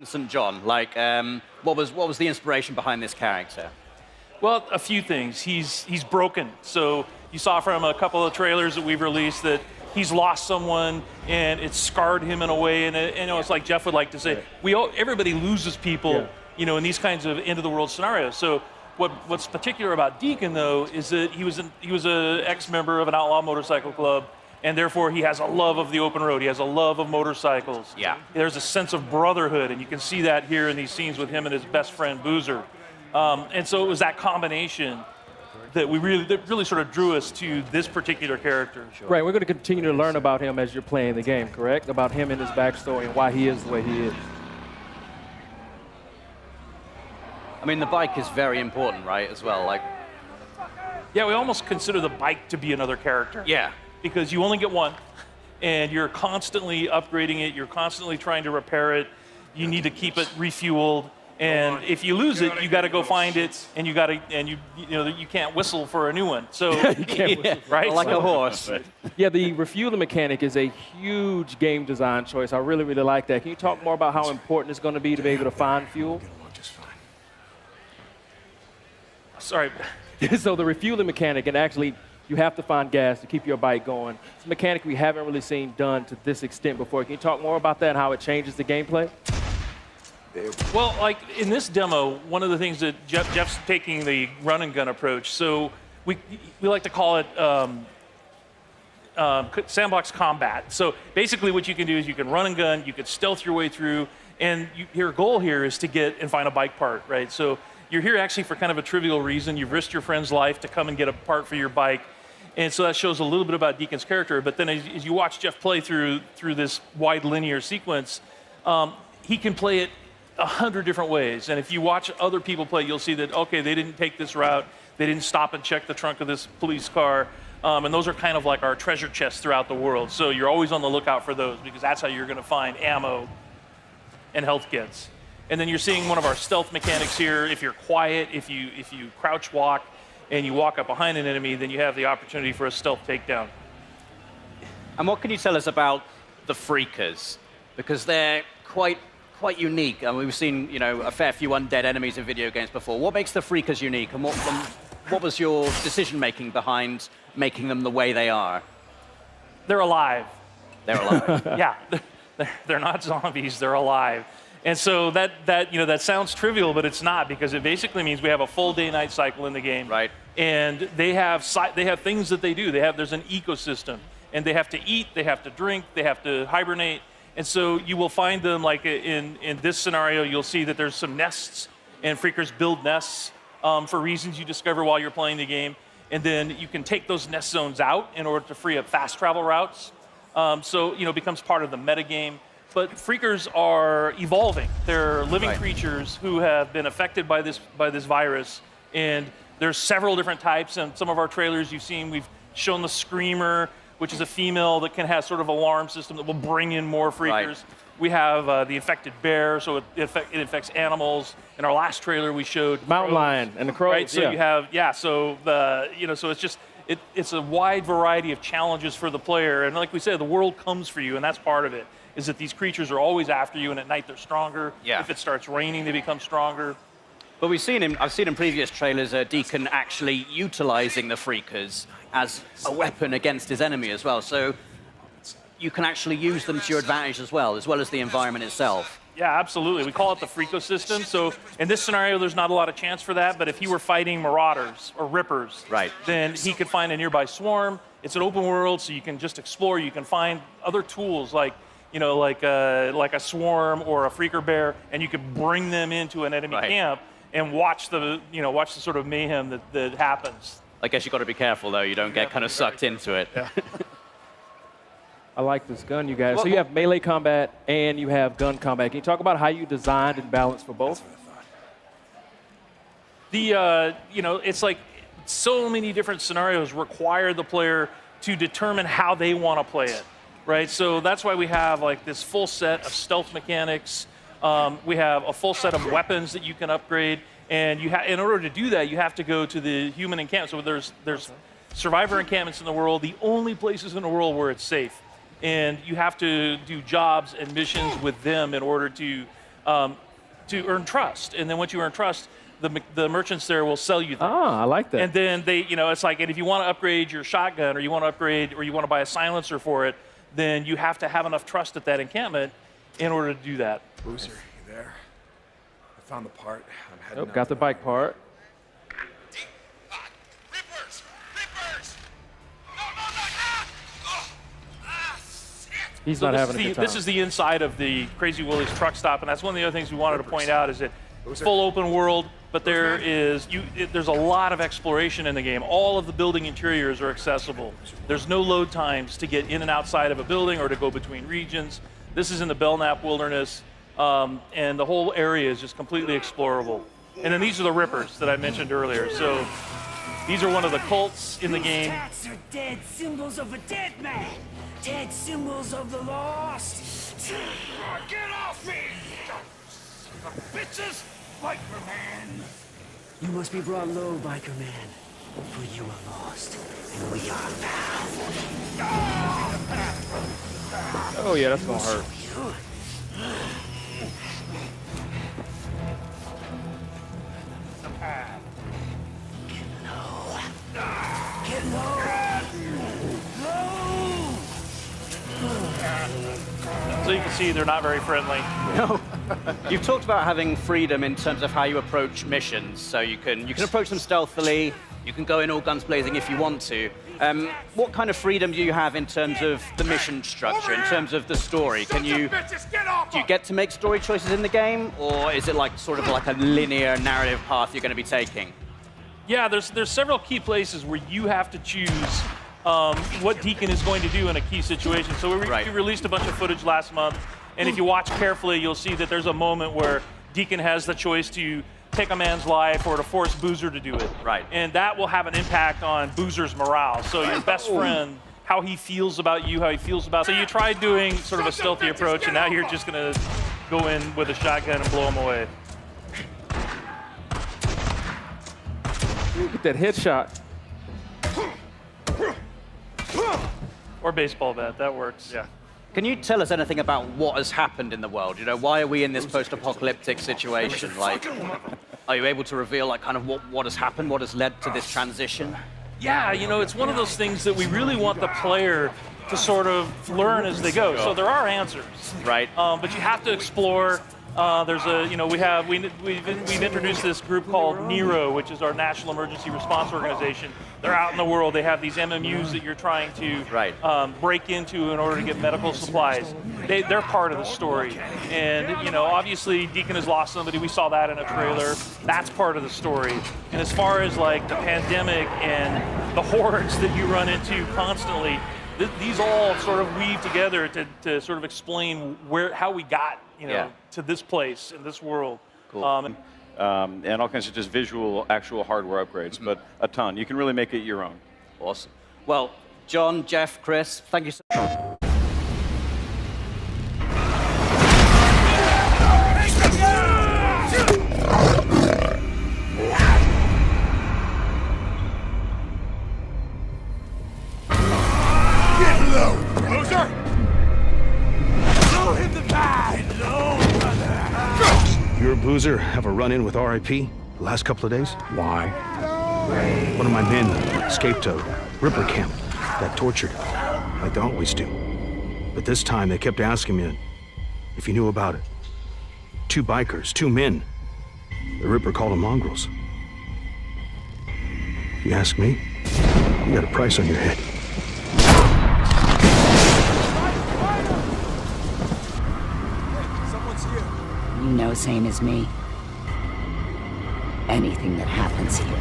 St. John, like, what was the inspiration behind this character? Well, a few things. He's broken. So you saw from a couple of trailers that we've released that he's lost someone and it's scarred him in a way. And it's like Jeff would like to say, everybody loses people, in these kinds of end of the world scenarios. So what's particular about Deacon though is that he was an ex-member of an outlaw motorcycle club. And therefore, he has a love of the open road. He has a love of motorcycles. Yeah. There's a sense of brotherhood, and you can see that here in these scenes with him and his best friend, Boozer. And so it was that combination that really sort of drew us to this particular character. Right, we're going to continue to learn about him as you're playing the game, correct? About him and his backstory and why he is the way he is. I mean, the bike is very important, right, as well? Like, yeah, we almost consider the bike to be another character. Yeah. Because you only get one, and you're constantly upgrading it. You're constantly trying to repair it. You need to keep it refueled, and if you lose it, you got to go find it, and you can't whistle for a new one. So You can't whistle. right, like a horse. Yeah, the refueling mechanic is a huge game design choice. I really, really like that. Can you talk more about how important it's going to be to be able to find fuel? Sorry. So the refueling mechanic, and actually you have to find gas to keep your bike going. It's a mechanic we haven't really seen done to this extent before. Can you talk more about that and how it changes the gameplay? Well, like in this demo, one of the things that Jeff's taking the run and gun approach. So we like to call it sandbox combat. So basically what you can do is you can run and gun, you can stealth your way through, and your goal here is to get and find a bike part, right? So you're here actually for kind of a trivial reason. You've risked your friend's life to come and get a part for your bike. And so that shows a little bit about Deacon's character. But then as you watch Jeff play through this wide linear sequence, he can play it 100 different ways. And if you watch other people play, you'll see that, okay, they didn't take this route. They didn't stop and check the trunk of this police car. And those are kind of like our treasure chests throughout the world. So you're always on the lookout for those because that's how you're going to find ammo and health kits. And then you're seeing one of our stealth mechanics here. If you're quiet, if you crouch walk and you walk up behind an enemy, then you have the opportunity for a stealth takedown. And what can you tell us about the Freakers? Because they're quite unique. I mean, we've seen, a fair few undead enemies in video games before. What makes the Freakers unique, and what was your decision-making behind making them the way they are? They're alive. They're alive. Yeah, they're not zombies, they're alive. And so that sounds trivial, but it's not, because it basically means we have a full day-night cycle in the game. Right. And they have things that they do. There's an ecosystem, and they have to eat, they have to drink, they have to hibernate. And so you will find them, like in this scenario, you'll see that there's some nests, and Freakers build nests for reasons you discover while you're playing the game. And then you can take those nest zones out in order to free up fast travel routes. So it becomes part of the metagame. But Freakers are evolving. They're living creatures who have been affected by this virus, and there's several different types. And some of our trailers you've seen, we've shown the Screamer, which is a female that can have sort of alarm system that will bring in more Freakers. Right. We have the infected bear, so it infects animals. In our last trailer, we showed mountain lion and the crows. Right, so you have so it's just it's a wide variety of challenges for the player. And like we said, the world comes for you, and that's part of it. Is that these creatures are always after you, and at night they're stronger. Yeah. If it starts raining, they become stronger. But I've seen in previous trailers Deacon actually utilizing the Freakers as a weapon against his enemy as well. So you can actually use them to your advantage as well as the environment itself. Yeah, absolutely. We call it the Freakosystem. So in this scenario, there's not a lot of chance for that, but if he were fighting Marauders or Rippers, then he could find a nearby swarm. It's an open world, so you can just explore. You can find other tools like a swarm or a freaker bear, and you could bring them into an enemy camp and watch the sort of mayhem that happens. I guess you've got to be careful, though. You don't get kind of sucked into it. Yeah. I like this gun, you guys. So you have melee combat and you have gun combat. Can you talk about how you designed and balanced for both? It's like so many different scenarios require the player to determine how they want to play it. Right, so that's why we have like this full set of stealth mechanics. We have a full set of weapons that you can upgrade, and in order to do that, you have to go to the human encampment. So there's survivor encampments in the world, the only places in the world where it's safe, and you have to do jobs and missions with them in order to to earn trust. And then once you earn trust, the merchants there will sell you things. Ah, I like that. And then they, it's like, and if you want to upgrade your shotgun, or you want to upgrade, or you want to buy a silencer for it, then you have to have enough trust at that encampment in order to do that. Boozer, you there? I found the part. I'm heading Nope, got the bike part. Rippers! Rippers! No, no, no! Ah! Oh! Ah, shit! He's So not this having is a the, good time. This is the inside of the Crazy Willie's truck stop, and that's one of the other things we wanted to point out is that full open world, but there's a lot of exploration in the game. All of the building interiors are accessible. There's no load times to get in and outside of a building or to go between regions. This is in the Belknap Wilderness, and the whole area is just completely explorable. And then these are the Rippers that I mentioned earlier. So these are one of the cults in the game. Tats are dead symbols of a dead man. Dead symbols of the lost. Get off me! Bitches! Biker man! You must be brought low, biker man. For you are lost, and we are found. Oh yeah, that's gonna hurt. Get low! Low! So you can see they're not very friendly. No. You've talked about having freedom in terms of how you approach missions. So you can approach them stealthily. You can go in all guns blazing if you want to. What kind of freedom do you have in terms of the mission structure, in terms of the story? Sons of bitches, get off! Do you get to make story choices in the game, or is it like sort of like a linear narrative path you're going to be taking? Yeah, there's several key places where you have to choose what Deacon is going to do in a key situation. So we released a bunch of footage last month, and if you watch carefully, you'll see that there's a moment where Deacon has the choice to take a man's life or to force Boozer to do it. Right. And that will have an impact on Boozer's morale. So your best friend, how he feels about you, how he feels about. So you tried doing sort of a stealthy approach, and now you're just going to go in with a shotgun and blow him away. Get that headshot. Or baseball bat, that works. Yeah. Can you tell us anything about what has happened in the world? You know, why are we in this post-apocalyptic situation? Like, are you able to reveal like kind of what has happened, what has led to this transition? Yeah, it's one of those things that we really want the player to sort of learn as they go. So there are answers, Right. but you have to explore. There's a, we've introduced this group called NERO, which is our National Emergency Response Organization. They're out in the world. They have these MMUs that you're trying to break into in order to get medical supplies. They're part of the story. And, obviously Deacon has lost somebody. We saw that in a trailer. That's part of the story. And as far as like the pandemic and the hordes that you run into constantly, these all sort of weave together to sort of explain how we got, to this place in this world. Cool. And all kinds of just visual, actual hardware upgrades, but a ton. You can really make it your own. Awesome. Well, John, Jeff, Chris, thank you so much. Get low! Boozer! Low him the guy! Low, brother! You or Boozer have a run-in with RIP the last couple of days? Why? One of my men escaped a Ripper camp, got tortured, like they always do. But this time they kept asking me if you knew about it. 2 bikers, 2 men. The Ripper called them mongrels. If you ask me, you got a price on your head. Someone's here. You know, same as me. Anything that happens here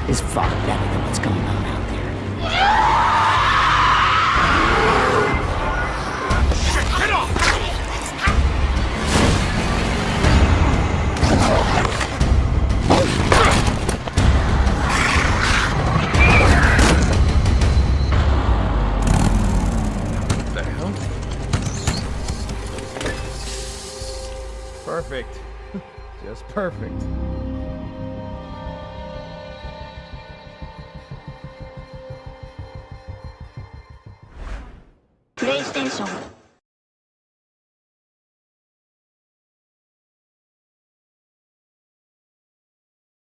is far better than what's going on out there. Get off! What the hell? Perfect. Just perfect.